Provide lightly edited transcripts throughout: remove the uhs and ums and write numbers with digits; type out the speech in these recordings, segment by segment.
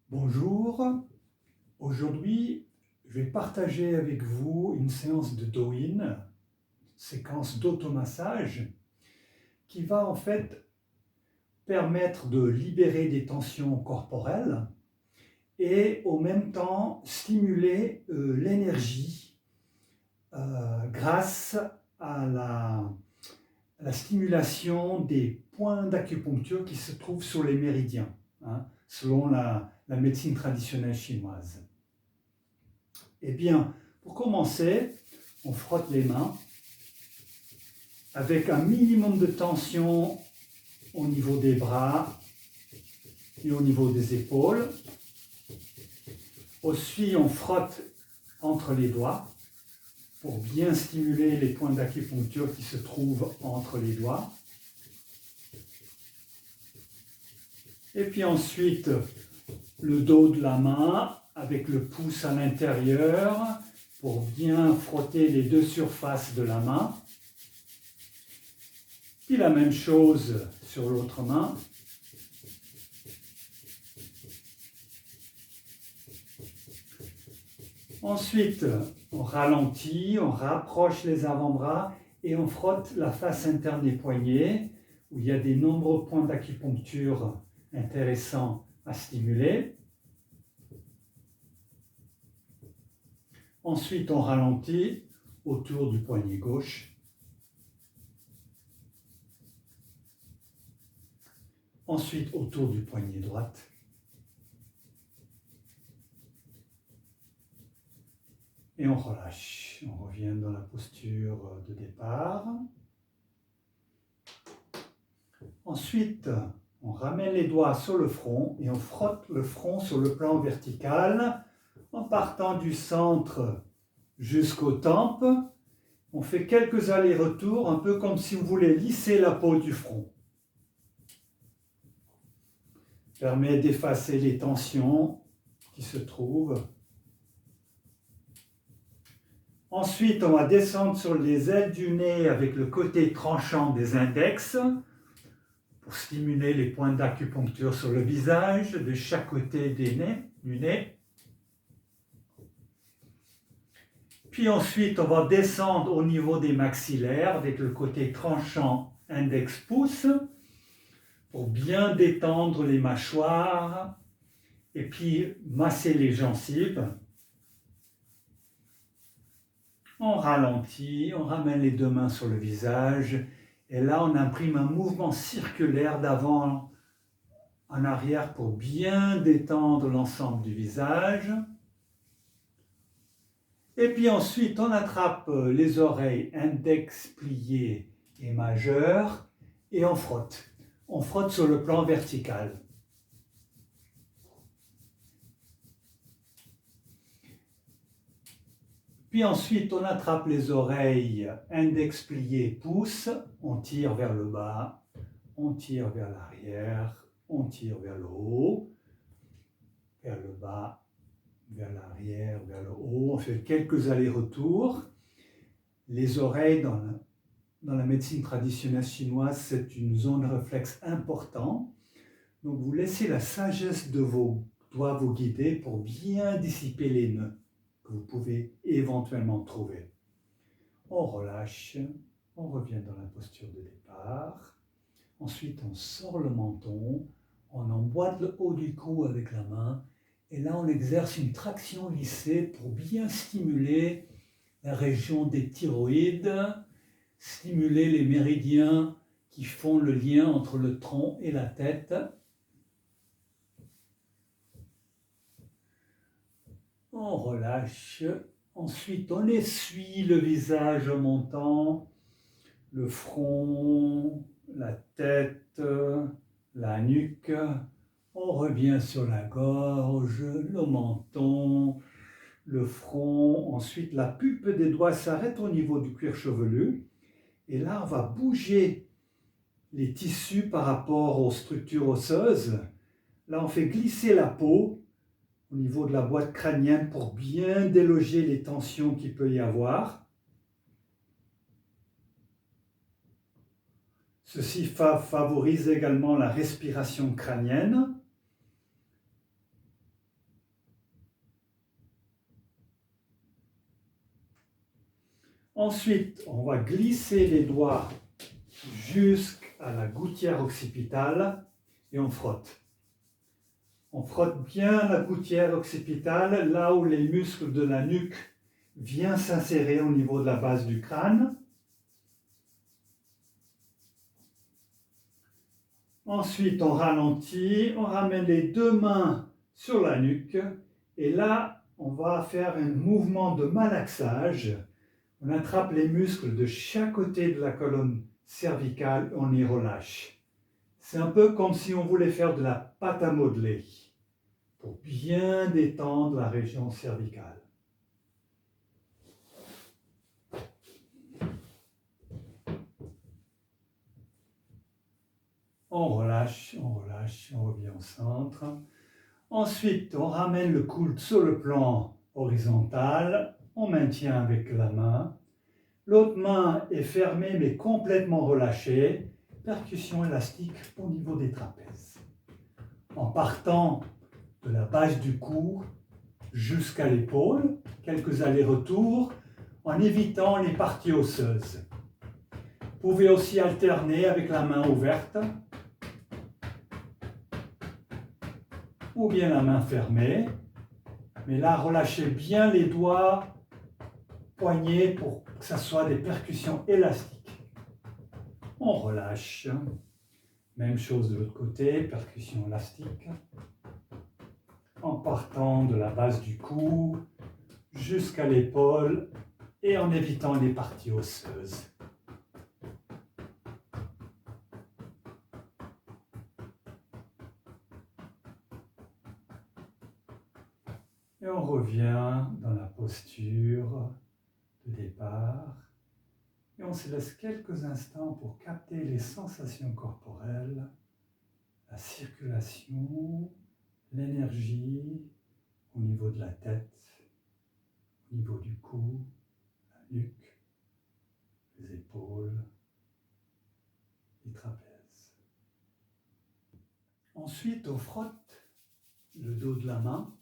Bonjour, aujourd'hui je vais partager avec vous une séance de Do-In, séquence d'automassage, qui va en fait permettre de libérer des tensions corporelles et en même temps stimuler l'énergie grâce à la stimulation des points d'acupuncture qui se trouvent sur les méridiens, selon la médecine traditionnelle chinoise. Eh bien, pour commencer, on frotte les mains avec un minimum de tension au niveau des bras et au niveau des épaules. Ensuite, on frotte entre les doigts pour bien stimuler les points d'acupuncture qui se trouvent entre les doigts. Et puis ensuite, le dos de la main avec le pouce à l'intérieur pour bien frotter les deux surfaces de la main. Puis la même chose sur l'autre main. Ensuite, on ralentit, on rapproche les avant-bras et on frotte la face interne des poignets où il y a des nombreux points d'acupuncture intéressants à stimuler. Ensuite, on ralentit autour du poignet gauche. Ensuite, autour du poignet droite. Et on relâche. On revient dans la posture de départ. Ensuite, on ramène les doigts sur le front et on frotte le front sur le plan vertical en partant du centre jusqu'aux tempes. On fait quelques allers-retours, un peu comme si vous voulez lisser la peau du front. Permet d'effacer les tensions qui se trouvent. Ensuite, on va descendre sur les ailes du nez avec le côté tranchant des index pour stimuler les points d'acupuncture sur le visage de chaque côté du nez. Puis ensuite, on va descendre au niveau des maxillaires avec le côté tranchant index-pouce pour bien détendre les mâchoires et puis masser les gencives. On ralentit, on ramène les deux mains sur le visage et là on imprime un mouvement circulaire d'avant en arrière pour bien détendre l'ensemble du visage. Et puis ensuite on attrape les oreilles index pliées et majeures et on frotte. On frotte sur le plan vertical. Puis ensuite, on attrape les oreilles, index plié, pouce, on tire vers le bas, on tire vers l'arrière, on tire vers le haut, vers le bas, vers l'arrière, vers le haut. On fait quelques allers-retours. Les oreilles, dans la médecine traditionnelle chinoise, c'est une zone réflexe importante. Donc vous laissez la sagesse de vos doigts vous guider pour bien dissiper les nœuds que vous pouvez éventuellement trouver. On relâche, on revient dans la posture de départ. Ensuite, on sort le menton, on emboîte le haut du cou avec la main et là, on exerce une traction lissée pour bien stimuler la région des thyroïdes, stimuler les méridiens qui font le lien entre le tronc et la tête. On relâche, ensuite on essuie le visage en montant, le front, la tête, la nuque. On revient sur la gorge, le menton, le front. Ensuite la pulpe des doigts s'arrête au niveau du cuir chevelu. Et là on va bouger les tissus par rapport aux structures osseuses. Là on fait glisser la peau au niveau de la boîte crânienne pour bien déloger les tensions qu'il peut y avoir. Ceci favorise également la respiration crânienne. Ensuite, on va glisser les doigts jusqu'à la gouttière occipitale et on frotte. On frotte bien la gouttière occipitale, là où les muscles de la nuque viennent s'insérer au niveau de la base du crâne. Ensuite, on ralentit, on ramène les deux mains sur la nuque et là, on va faire un mouvement de malaxage. On attrape les muscles de chaque côté de la colonne cervicale, on y relâche. C'est un peu comme si on voulait faire de la pâte à modeler pour bien détendre la région cervicale. On relâche, on revient au centre. Ensuite, on ramène le coude sur le plan horizontal, on maintient avec la main. L'autre main est fermée mais complètement relâchée. Percussion élastique au niveau des trapèzes. En partant de la base du cou jusqu'à l'épaule, quelques allers-retours, en évitant les parties osseuses. Vous pouvez aussi alterner avec la main ouverte ou bien la main fermée. Mais là, relâchez bien les doigts, poignets pour que ça soit des percussions élastiques. On relâche. Même chose de l'autre côté, percussion élastique. En partant de la base du cou jusqu'à l'épaule et en évitant les parties osseuses. Et on revient dans la posture de départ. Et on se laisse quelques instants pour capter les sensations corporelles, la circulation, l'énergie au niveau de la tête, au niveau du cou, la nuque, les épaules, les trapèzes. Ensuite, on frotte le dos de la main.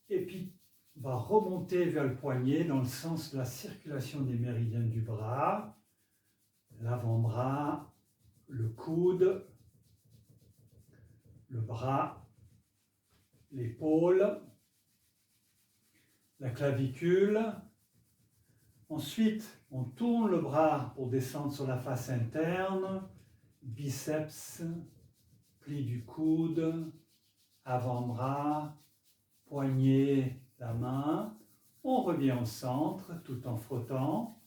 Et puis, on va remonter vers le poignet dans le sens de la circulation des méridiens du bras, l'avant-bras, le coude, le bras, l'épaule, la clavicule. Ensuite, on tourne le bras pour descendre sur la face interne, biceps, pli du coude, avant-bras, poignet, la main. On revient au centre tout en frottant.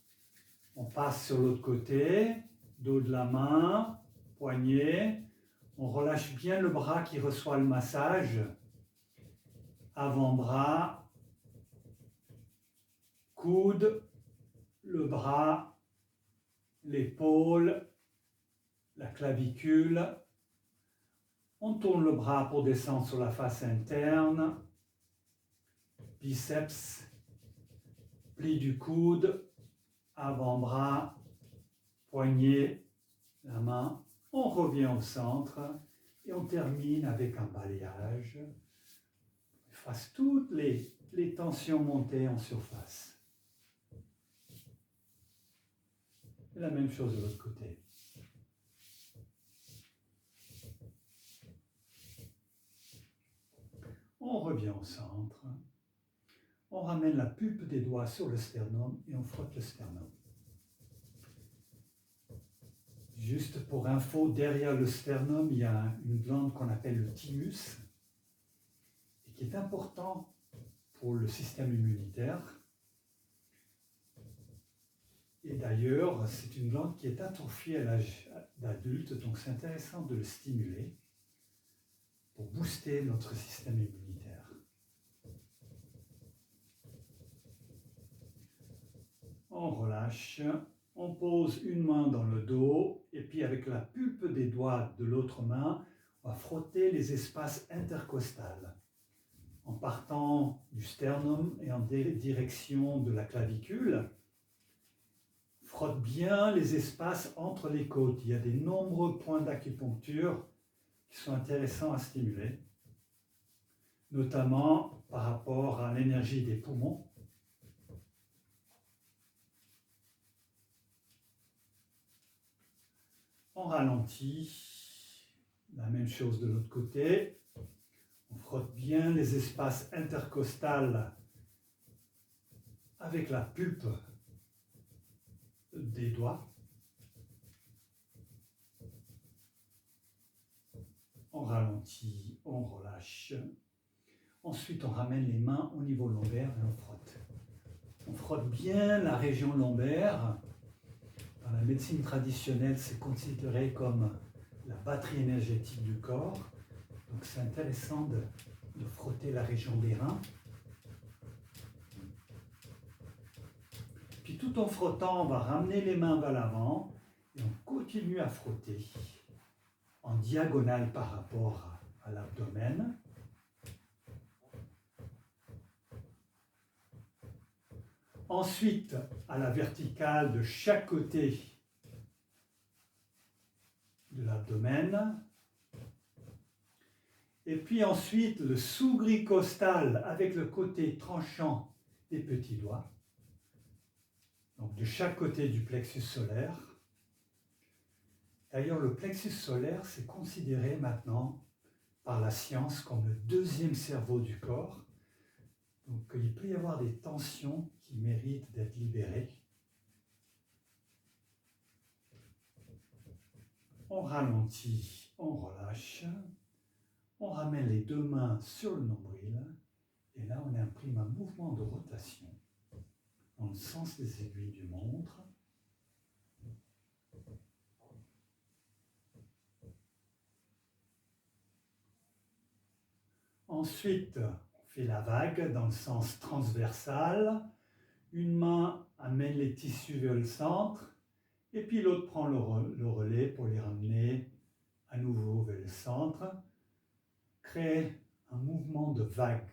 On passe sur l'autre côté, dos de la main, poignet. On relâche bien le bras qui reçoit le massage. Avant-bras, coude, le bras, l'épaule, la clavicule. On tourne le bras pour descendre sur la face interne. Biceps, pli du coude, avant-bras, poignet, la main. On revient au centre et on termine avec un balayage. On efface toutes les tensions montées en surface. Et la même chose de l'autre côté. On revient au centre. On ramène la pulpe des doigts sur le sternum et on frotte le sternum. Juste pour info, derrière le sternum, il y a une glande qu'on appelle le thymus et qui est important pour le système immunitaire. Et d'ailleurs, c'est une glande qui est atrophiée à l'âge adulte, donc c'est intéressant de le stimuler pour booster notre système immunitaire. On relâche, on pose une main dans le dos et puis avec la pulpe des doigts de l'autre main, on va frotter les espaces intercostales en partant du sternum et en direction de la clavicule. Frotte bien les espaces entre les côtes. Il y a de nombreux points d'acupuncture qui sont intéressants à stimuler, notamment par rapport à l'énergie des poumons. On ralentit, la même chose de l'autre côté. On frotte bien les espaces intercostales avec la pulpe des doigts. On ralentit, on relâche. Ensuite, on ramène les mains au niveau lombaire et on frotte. On frotte bien la région lombaire. Dans la médecine traditionnelle, c'est considéré comme la batterie énergétique du corps. Donc c'est intéressant de frotter la région des reins. Puis tout en frottant, on va ramener les mains vers l'avant et on continue à frotter en diagonale par rapport à l'abdomen. Ensuite, à la verticale de chaque côté de l'abdomen. Et puis ensuite, le sous-gris costal avec le côté tranchant des petits doigts. Donc de chaque côté du plexus solaire. D'ailleurs, le plexus solaire, c'est considéré maintenant par la science comme le deuxième cerveau du corps. Donc il peut y avoir des tensions qui méritent d'être libérées. On ralentit, on relâche. On ramène les deux mains sur le nombril. Et là, on imprime un mouvement de rotation dans le sens des aiguilles du montre. Ensuite, on fait la vague dans le sens transversal. Une main amène les tissus vers le centre et puis l'autre prend le relais pour les ramener à nouveau vers le centre. Crée un mouvement de vague.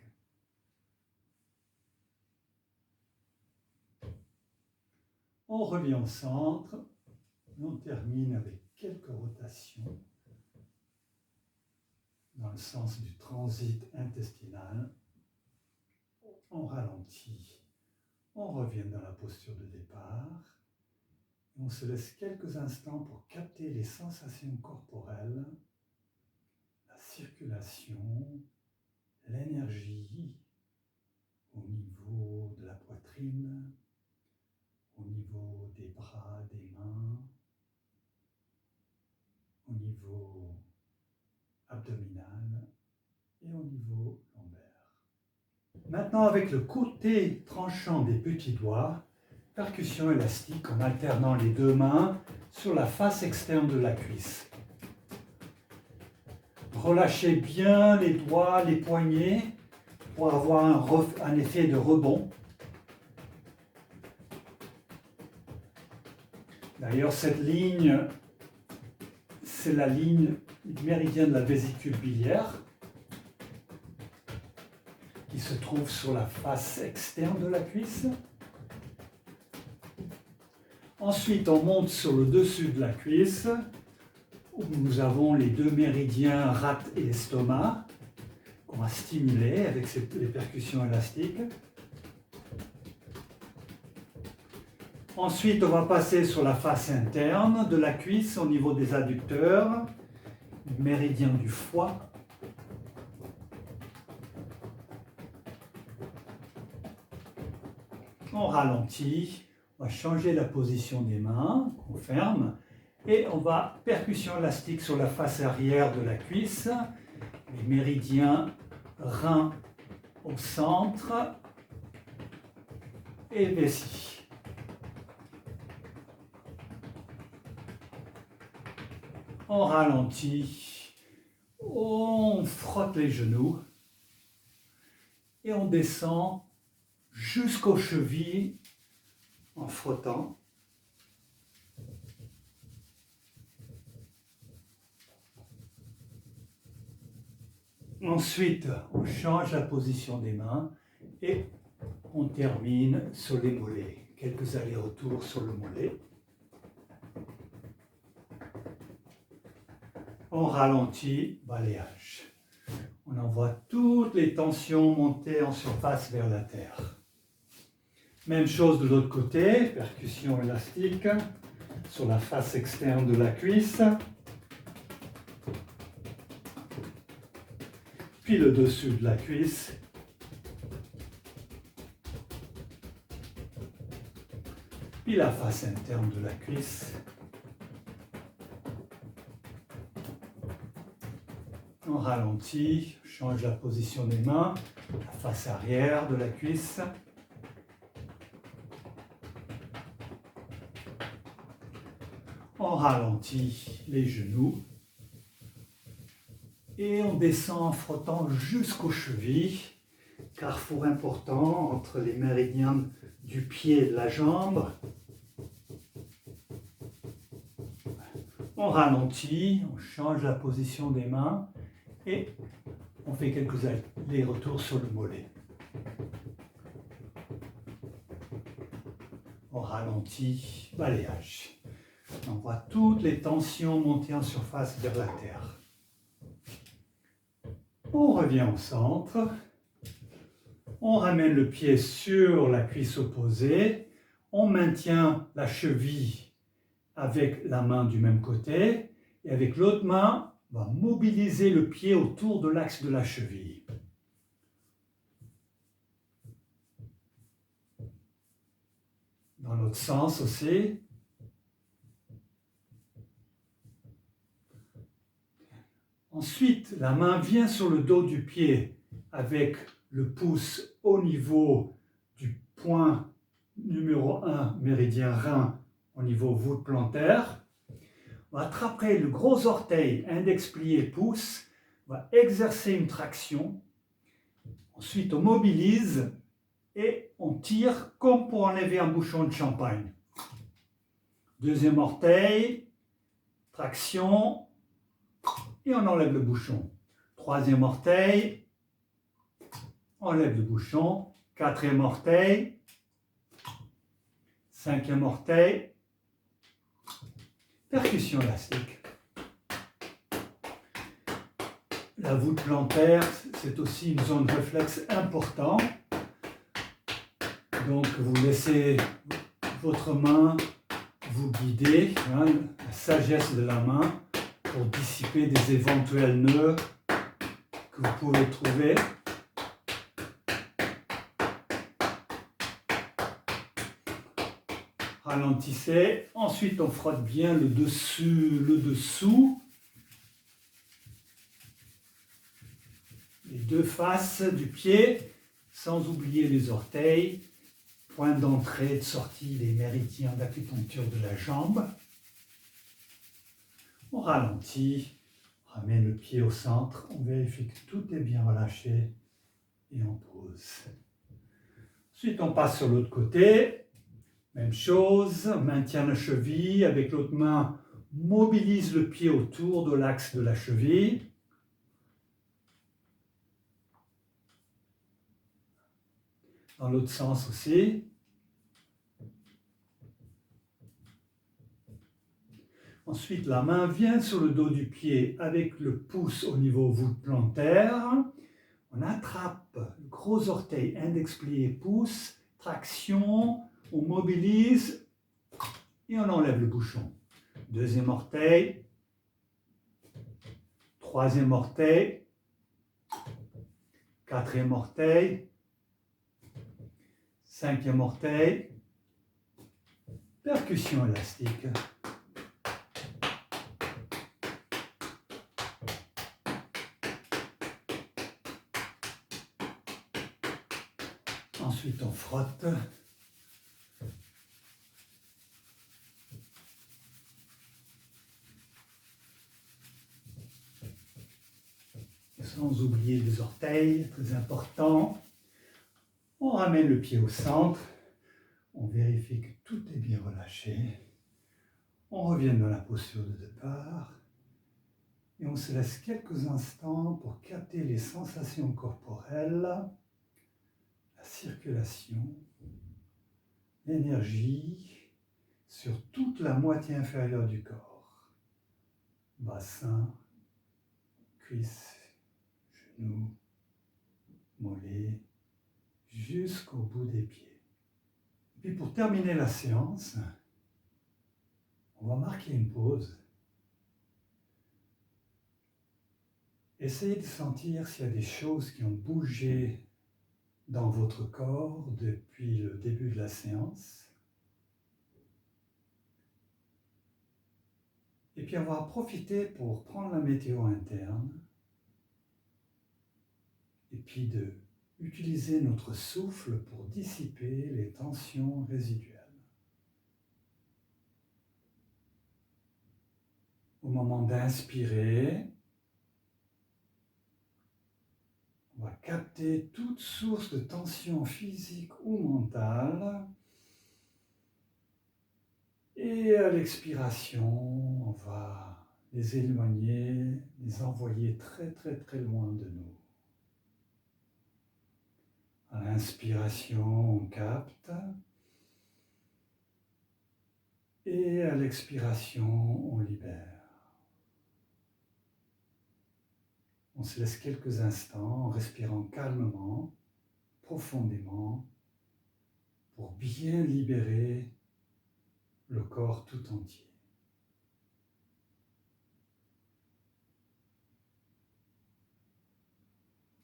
On revient au centre et on termine avec quelques rotations dans le sens du transit intestinal. On ralentit, on revient dans la posture de départ. Et on se laisse quelques instants pour capter les sensations corporelles, la circulation, l'énergie au niveau de la poitrine, au niveau des bras, des mains, au niveau abdominal et au niveau lombaire. Maintenant, avec le côté tranchant des petits doigts, percussion élastique en alternant les deux mains sur la face externe de la cuisse. Relâchez bien les doigts, les poignets pour avoir un effet de rebond. D'ailleurs, cette ligne, c'est la ligne du méridien de la vésicule biliaire qui se trouve sur la face externe de la cuisse. Ensuite, on monte sur le dessus de la cuisse où nous avons les deux méridiens rate et estomac qu'on va stimuler avec les percussions élastiques. Ensuite, on va passer sur la face interne de la cuisse au niveau des adducteurs, le méridien du foie. On ralentit, on va changer la position des mains, on ferme, et on va percussion élastique sur la face arrière de la cuisse, les méridiens rein au centre et vessie. On ralentit, on frotte les genoux et on descend jusqu'aux chevilles en frottant. Ensuite, on change la position des mains et on termine sur les mollets. Quelques allers-retours sur le mollet. On ralentit, balayage. On envoie toutes les tensions monter en surface vers la terre. Même chose de l'autre côté, percussion élastique sur la face externe de la cuisse. Puis le dessus de la cuisse. Puis la face interne de la cuisse. On ralentit, change la position des mains, la face arrière de la cuisse. On ralentit les genoux. Et on descend en frottant jusqu'aux chevilles, carrefour important entre les méridiens du pied et de la jambe. On ralentit, on change la position des mains et on fait quelques allers-retours sur le mollet. On ralentit, balayage. On voit toutes les tensions monter en surface vers la terre. On revient au centre. On ramène le pied sur la cuisse opposée. On maintient la cheville avec la main du même côté. Et avec l'autre main, on va mobiliser le pied autour de l'axe de la cheville. Dans l'autre sens aussi. Ensuite, la main vient sur le dos du pied avec le pouce au niveau du point numéro 1, méridien rein, au niveau voûte plantaire. On va attraper le gros orteil, index plié, pouce. On va exercer une traction. Ensuite, on mobilise et on tire comme pour enlever un bouchon de champagne. Deuxième orteil, traction. Et on enlève le bouchon. Troisième orteil, on enlève le bouchon. Quatrième orteil, cinquième orteil, percussion élastique. La voûte plantaire, c'est aussi une zone réflexe importante. Donc vous laissez votre main vous guider, hein, la sagesse de la main, pour dissiper des éventuels nœuds que vous pouvez trouver. Ralentissez. Ensuite, on frotte bien le dessous. Les deux faces du pied, sans oublier les orteils. Point d'entrée et de sortie des méridiens d'acupuncture de la jambe. On ralentit, on ramène le pied au centre, on vérifie que tout est bien relâché et on pose. Ensuite, on passe sur l'autre côté. Même chose, maintient la cheville, avec l'autre main, mobilise le pied autour de l'axe de la cheville. Dans l'autre sens aussi. Ensuite, la main vient sur le dos du pied avec le pouce au niveau voûte plantaire. On attrape le gros orteil, index plié, pouce, traction, on mobilise et on enlève le bouchon. Deuxième orteil, troisième orteil, quatrième orteil, cinquième orteil, percussion élastique. Ensuite, on frotte. Sans oublier les orteils, très important. On ramène le pied au centre. On vérifie que tout est bien relâché. On revient dans la posture de départ. Et on se laisse quelques instants pour capter les sensations corporelles, la circulation, l'énergie sur toute la moitié inférieure du corps. Bassin, cuisses, genoux, mollets, jusqu'au bout des pieds. Et puis pour terminer la séance, on va marquer une pause. Essayez de sentir s'il y a des choses qui ont bougé dans votre corps depuis le début de la séance. Et puis on va profiter pour prendre la météo interne et puis de utiliser notre souffle pour dissiper les tensions résiduelles. Au moment d'inspirer, on va capter toute source de tension physique ou mentale. Et à l'expiration, on va les éloigner, les envoyer très très très loin de nous. À l'inspiration, on capte. Et à l'expiration, on libère. On se laisse quelques instants en respirant calmement, profondément, pour bien libérer le corps tout entier.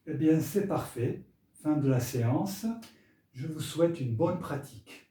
Eh bien, c'est parfait. Fin de la séance. Je vous souhaite une bonne pratique.